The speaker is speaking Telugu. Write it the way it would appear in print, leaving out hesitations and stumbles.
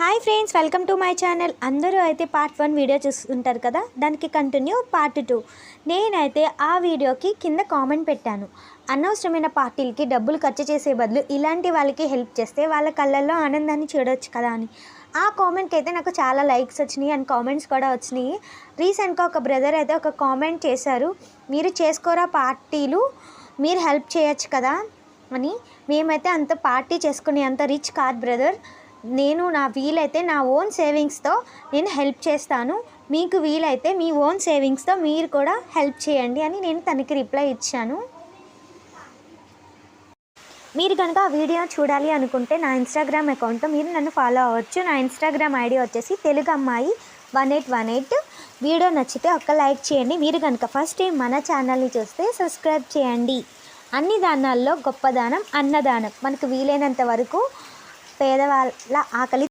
Hi friends, welcome to my channel. అందరూ అయితే పార్ట్ 1 వీడియో చూస్తుంటారు కదా, దానికి కంటిన్యూ పార్ట్ 2. నేనైతే ఆ వీడియోకి కింద కామెంట్ పెట్టాను. అనవసరమైన పార్టీలకి డబ్బులు ఖర్చు చేసే బదులు ఇలాంటి వాళ్ళకి హెల్ప్ చేస్తే వాళ్ళ కళ్ళల్లో ఆనందాన్ని చూడవచ్చు కదా అని. ఆ కామెంట్కి అయితే నాకు చాలా లైక్స్ వచ్చినాయి అండ్ కామెంట్స్ కూడా వచ్చినాయి. రీసెంట్గా ఒక బ్రదర్ అయితే ఒక కామెంట్ చేశారు, మీరు చేసుకోరా పార్టీలు, మీరు హెల్ప్ చేయొచ్చు కదా అని. మేమైతే అంత పార్టీ చేసుకునే అంత రిచ్ కాదు బ్రదర్. నేను నా వీలైతే నా ఓన్ సేవింగ్స్తో నేను హెల్ప్ చేస్తాను, మీకు వీలైతే మీ ఓన్ సేవింగ్స్తో మీరు కూడా హెల్ప్ చేయండి అని నేను తనకి రిప్లై ఇచ్చాను. మీరు కనుక ఆ వీడియో చూడాలి అనుకుంటే నా ఇన్స్టాగ్రామ్ అకౌంట్తో మీరు నన్ను ఫాలో అవ్వచ్చు. నా ఇన్స్టాగ్రామ్ ఐడి వచ్చేసి తెలుగు అమ్మాయి 1818. వీడియో నచ్చితే ఒక్క లైక్ చేయండి. మీరు కనుక ఫస్ట్ టైం మన ఛానల్ని చూస్తే సబ్స్క్రైబ్ చేయండి. అన్ని దానాల్లో గొప్ప దానం అన్నదానం. మనకు వీలైనంత వరకు పేదవాళ్ళ ఆకలి